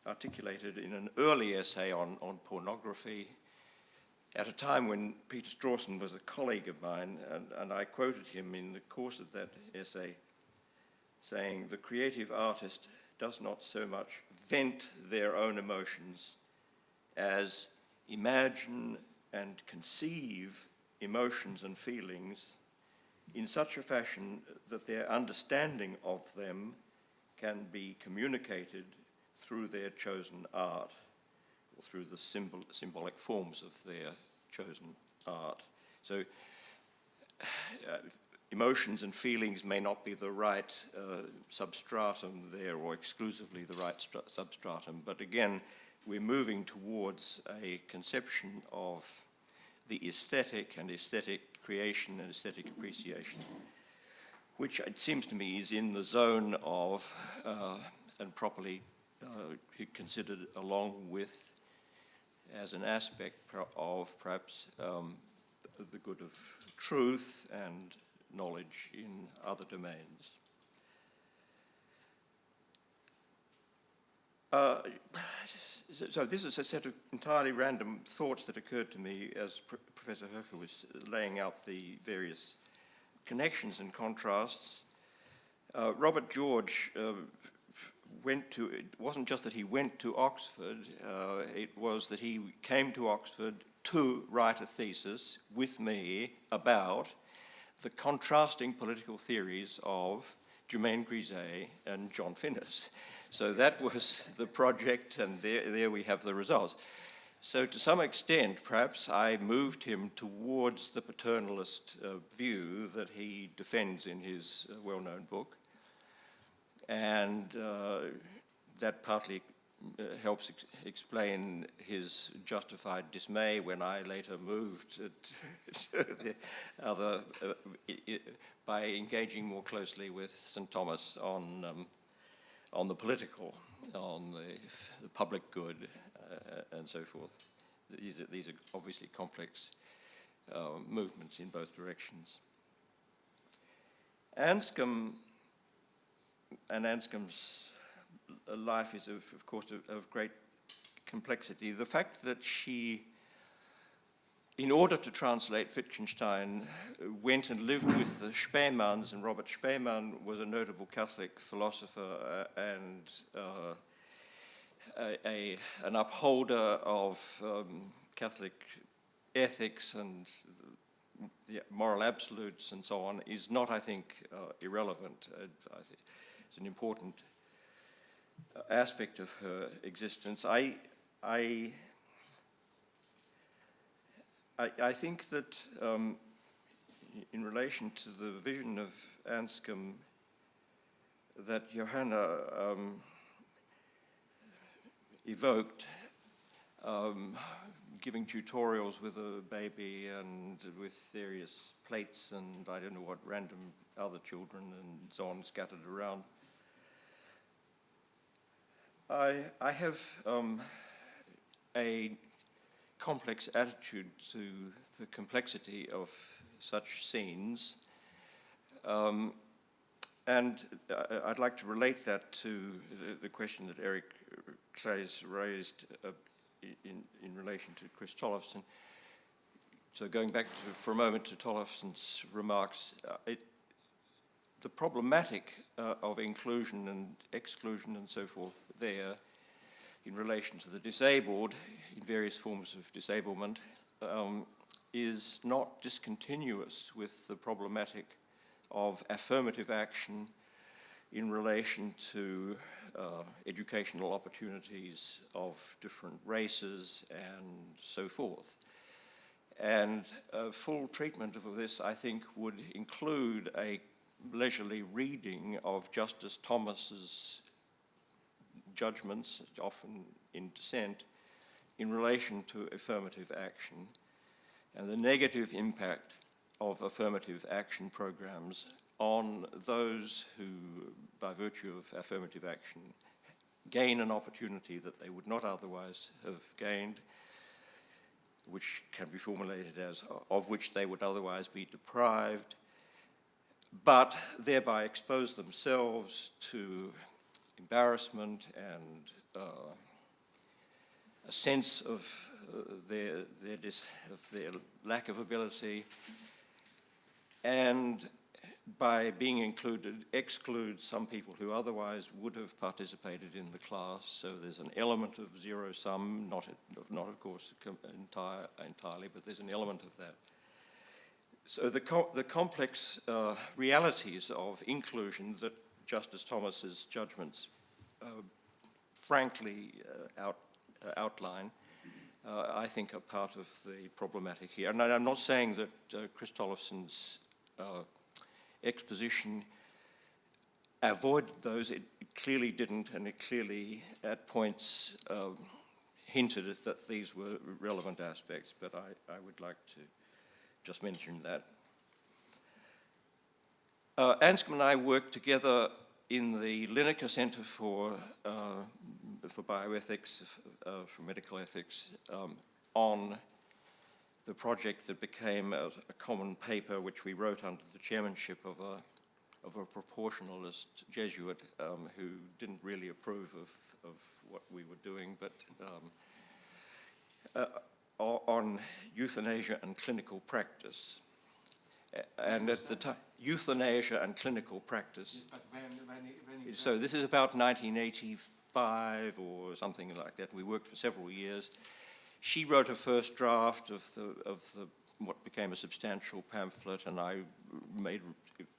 Speaker 9: articulated in an early essay on pornography at a time when Peter Strawson was a colleague of mine, and I quoted him in the course of that essay saying, the creative artist does not so much vent their own emotions as imagine and conceive emotions and feelings in such a fashion that their understanding of them can be communicated through their chosen art, or through the symbolic forms of their chosen art. So emotions and feelings may not be the right substratum there, or exclusively the right substratum, but again, we're moving towards a conception of the aesthetic and aesthetic creation and aesthetic appreciation, which it seems to me is in the zone of, and properly considered along with, as an aspect of perhaps the good of truth and knowledge in other domains. So this is a set of entirely random thoughts that occurred to me as Professor Höcke was laying out the various connections and contrasts. Robert George it wasn't just that he went to Oxford, it was that he came to Oxford to write a thesis with me about the contrasting political theories of Germaine Grisey and John Finnis. So that was the project, and there we have the results. So to some extent, perhaps I moved him towards the paternalist view that he defends in his well-known book. And that partly helps explain his justified dismay when I later moved by engaging more closely with St. Thomas on the political, on the public good, and so forth. These are obviously complex movements in both directions. Anscombe's life is, of course, of great complexity. The fact that she, in order to translate Wittgenstein, went and lived with the Spemanns, and Robert Spemann was a notable Catholic philosopher and an upholder of Catholic ethics and the moral absolutes and so on, is not, I think, irrelevant. I think it's an important aspect of her existence. I think that in relation to the vision of Anscombe that Johanna evoked, giving tutorials with a baby and with various plates and I don't know what random other children and so on scattered around. I have a complex attitude to the complexity of such scenes, and I'd like to relate that to the question that Eric Claes raised in relation to Chris Tollefsen. So going back for a moment to Tollefsen's remarks, the problematic of inclusion and exclusion and so forth there in relation to the disabled in various forms of disablement is not discontinuous with the problematic of affirmative action in relation to educational opportunities of different races and so forth. And full treatment of this, I think, would include a leisurely reading of Justice Thomas's judgments, often in dissent, in relation to affirmative action and the negative impact of affirmative action programs on those who, by virtue of affirmative action, gain an opportunity that they would not otherwise have gained, which can be formulated as of which they would otherwise be deprived, but thereby expose themselves to embarrassment and a sense of their lack of ability, and by being included, exclude some people who otherwise would have participated in the class. So there's an element of zero sum, not of course entirely, but there's an element of that. So the complex realities of inclusion that Justice Thomas's judgments frankly outline, I think are part of the problematic here. And I'm not saying that Chris Tollefsen's exposition avoided those. It clearly didn't, and it clearly at points hinted that these were relevant aspects, but I would like to just mention that. Anscombe and I worked together in the Lineker Center for Bioethics, for Medical Ethics, on the project that became a common paper which we wrote under the chairmanship of a proportionalist Jesuit who didn't really approve of what we were doing, but on euthanasia and clinical practice. And at the time, euthanasia and clinical practice.
Speaker 8: Yes, but when
Speaker 9: So this is about 1985 or something like that. We worked for several years. She wrote a first draft of the what became a substantial pamphlet, and I made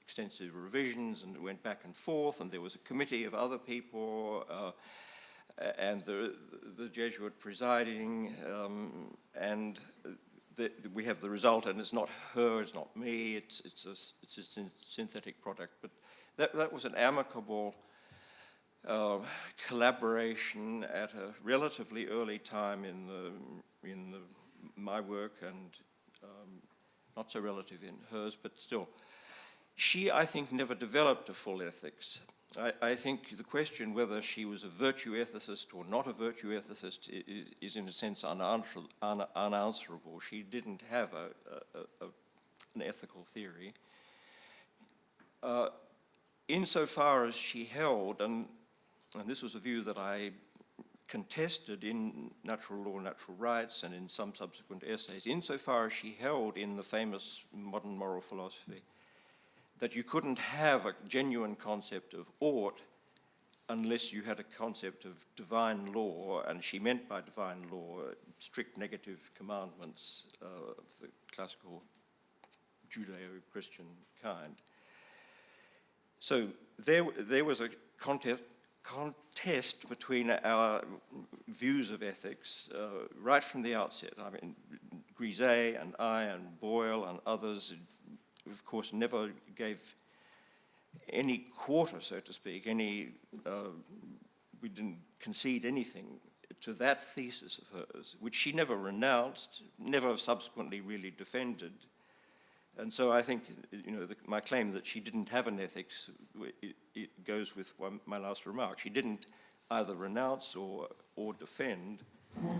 Speaker 9: extensive revisions, and it went back and forth, and there was a committee of other people, and the Jesuit presiding, and we have the result, and it's not her, it's not me, it's a synthetic product. But that was an amicable collaboration at a relatively early time in my work, and not so relative in hers, but still. She, I think, never developed a full ethics. I think the question whether she was a virtue ethicist or not a virtue ethicist is in a sense unanswerable. She didn't have an ethical theory. Insofar as she held, and this was a view that I contested in Natural Law, Natural Rights, and in some subsequent essays, insofar as she held in the famous modern moral philosophy that you couldn't have a genuine concept of ought unless you had a concept of divine law, and she meant by divine law strict negative commandments of the classical Judeo-Christian kind. So there was a contest between our views of ethics right from the outset. I mean, Griset and I and Boyle and others, of course, never gave any quarter, so to speak, we didn't concede anything to that thesis of hers, which she never renounced, never subsequently really defended. And so I think, my claim that she didn't have an ethics, it goes with my last remark. She didn't either renounce or defend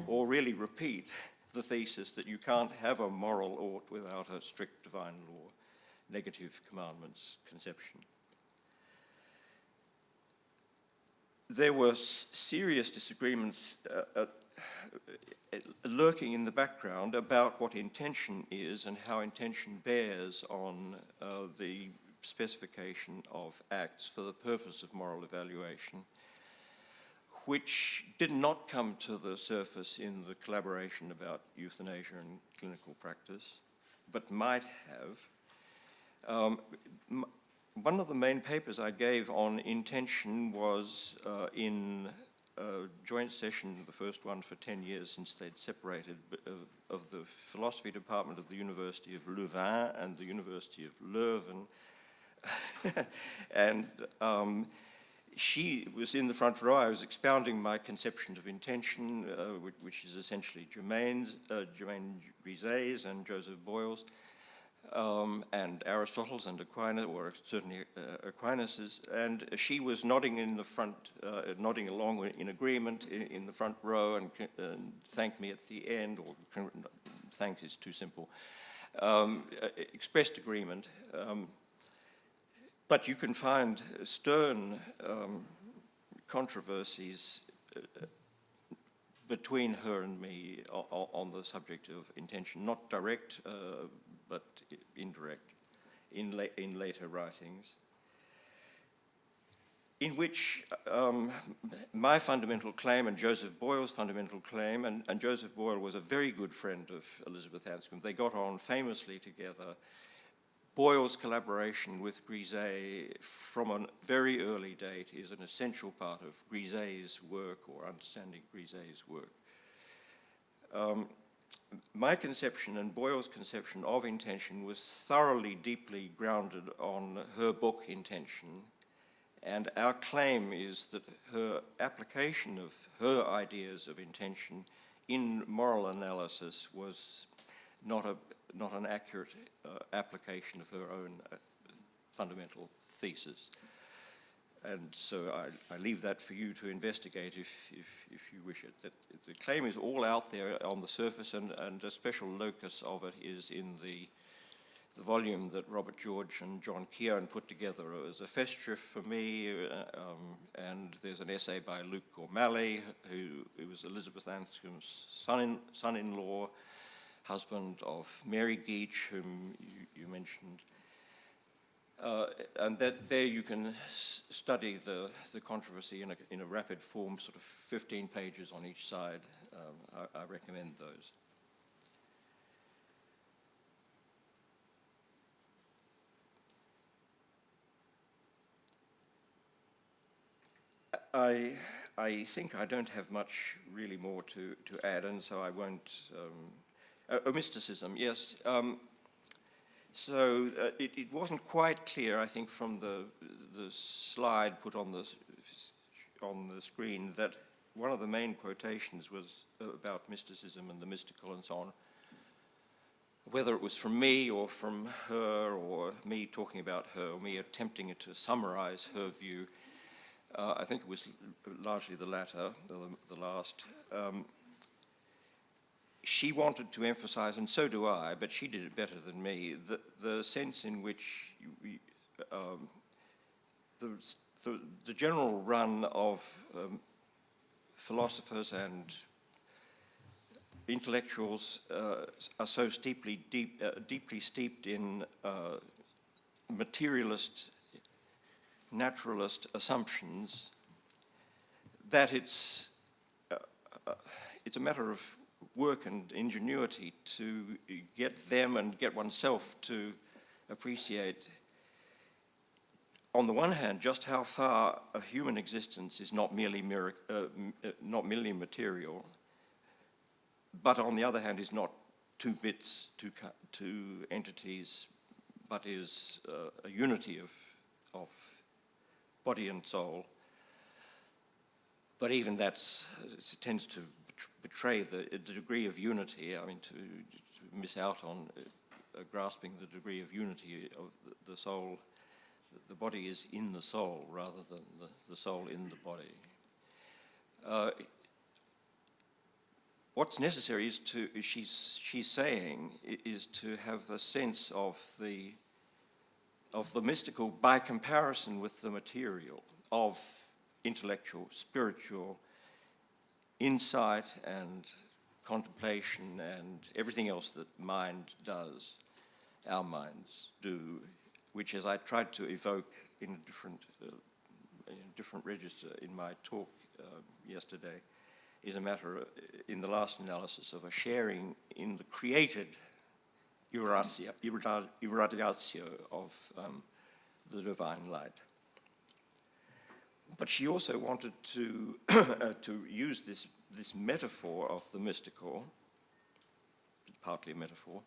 Speaker 9: or really repeat the thesis that you can't have a moral ought without a strict divine law, negative commandments conception. There were serious disagreements lurking in the background about what intention is and how intention bears on the specification of acts for the purpose of moral evaluation, which did not come to the surface in the collaboration about euthanasia and clinical practice, but might have. One of the main papers I gave on intention was in a joint session, the first one for 10 years since they'd separated, of the philosophy department of the University of Louvain and the University of Leuven. And she was in the front row. I was expounding my conception of intention, which is essentially Germain Griset's and Joseph Boyle's, and Aristotle's and Aquinas, or certainly Aquinas's, and she was nodding in the front, nodding along in agreement in the front row, and thanked me at the end, or thank is too simple, expressed agreement. But you can find stern controversies between her and me on the subject of intention, not direct, but indirect, in later writings, in which my fundamental claim and Joseph Boyle's fundamental claim, and Joseph Boyle was a very good friend of Elizabeth Anscombe. They got on famously together. Boyle's collaboration with Griset from a very early date is an essential part of Griset's work, or understanding Griset's work. My conception and Boyle's conception of intention was thoroughly, deeply grounded on her book, Intention, and our claim is that her application of her ideas of intention in moral analysis was not an accurate application of her own fundamental thesis. And so I leave that for you to investigate if you wish it. That the claim is all out there on the surface, and a special locus of it is in the volume that Robert George and John Keown put together as a festschrift for me, and there's an essay by Luke O'Malley, who was Elizabeth Anscombe's son-in-law, husband of Mary Geach, whom you mentioned. And that there you can study the controversy in a rapid form, sort of 15 pages on each side. I recommend those. I think I don't have much really more to add, and so I won't. Mysticism, yes. So it wasn't quite clear, I think, from the slide put on the screen that one of the main quotations was about mysticism and the mystical and so on. Whether it was from me or from her, or me talking about her, or me attempting to summarize her view, I think it was largely the latter, the last. She wanted to emphasize, and so do I, but she did it better than me, the sense in which the general run of philosophers and intellectuals are so deeply steeped in materialist, naturalist assumptions that it's a matter of work and ingenuity to get them and get oneself to appreciate, on the one hand, just how far a human existence is not merely material, but on the other hand is not two bits, two entities, but is a unity of body and soul. But even it tends to betray the degree of unity. I mean, to miss out on grasping the degree of unity of the soul. The body is in the soul rather than the soul in the body. What's necessary is she's saying, is to have a sense of the mystical by comparison with the material, of intellectual, spiritual insight and contemplation and everything else that mind does, our minds do, which, as I tried to evoke in a different register in my talk yesterday, is a matter, in the last analysis, of a sharing in the created irradiatio of the divine light. But she also wanted to to use this metaphor of the mystical, partly a metaphor,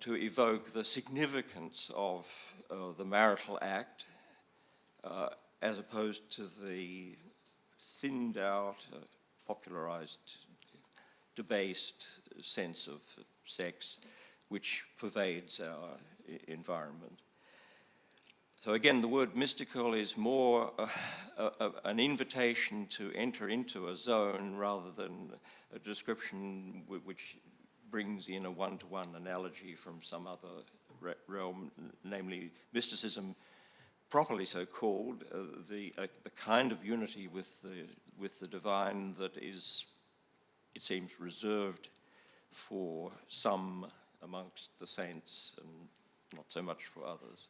Speaker 9: to evoke the significance of the marital act, as opposed to the thinned out, popularized, debased sense of sex which pervades our environment. So again, the word mystical is more an invitation to enter into a zone rather than a description which brings in a one-to-one analogy from some other realm, namely mysticism, properly so called, the kind of unity with the divine that is, it seems, reserved for some amongst the saints and not so much for others.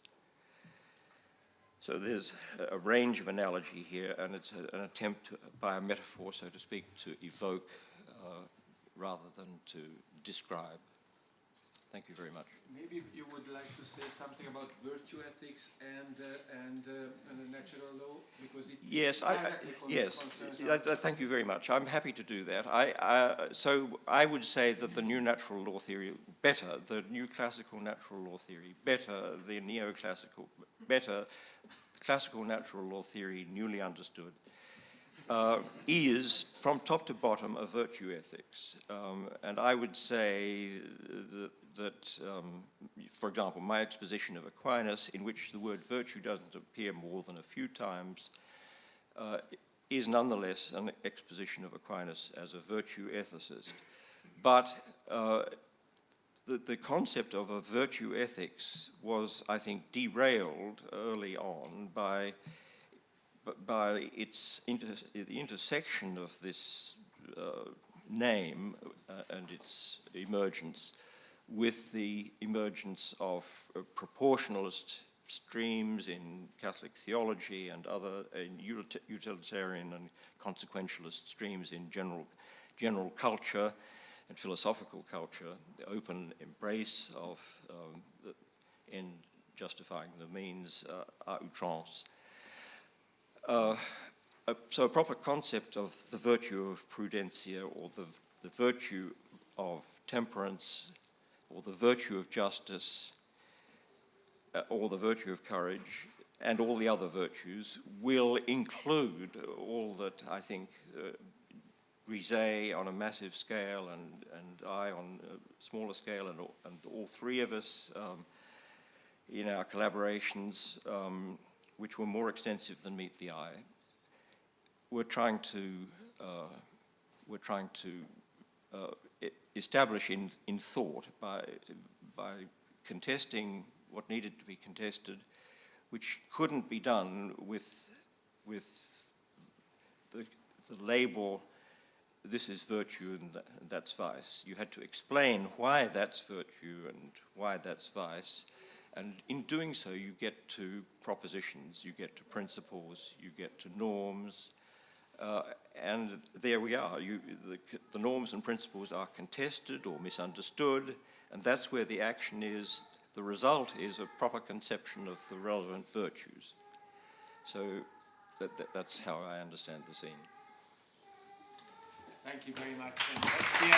Speaker 9: So there's a range of analogy here, and it's an attempt to, by a metaphor, so to speak, to evoke rather than to describe. Thank you very much.
Speaker 8: Maybe you would like to say something about virtue ethics and natural law, because it
Speaker 9: yes, thank you very much. I'm happy to do that. So I would say that the new natural law theory, better, the new classical natural law theory, better, the neoclassical, better, classical natural law theory, newly understood, is, from top to bottom, a virtue ethics. And I would say that for example, my exposition of Aquinas, in which the word virtue doesn't appear more than a few times, is nonetheless an exposition of Aquinas as a virtue ethicist. But the concept of a virtue ethics was, I think, derailed early on by the intersection of this name and its emergence with the emergence of proportionalist streams in Catholic theology and other utilitarian and consequentialist streams in general culture and philosophical culture, the open embrace of the end justifying the means à outrance. So a proper concept of the virtue of prudentia, or the virtue of temperance, or the virtue of justice, or the virtue of courage, and all the other virtues will include all that I think Grisey on a massive scale and I on a smaller scale, and all three of us in our collaborations, which were more extensive than meet the eye. We're trying to establish in thought by contesting what needed to be contested, which couldn't be done with the label, this is virtue and that's vice. You had to explain why that's virtue and why that's vice. And in doing so, you get to propositions, you get to principles, you get to norms, and there we are. The norms and principles are contested or misunderstood, and that's where the action is. The result is a proper conception of the relevant virtues. So that's how I understand the scene.
Speaker 8: Thank you very much. And let's see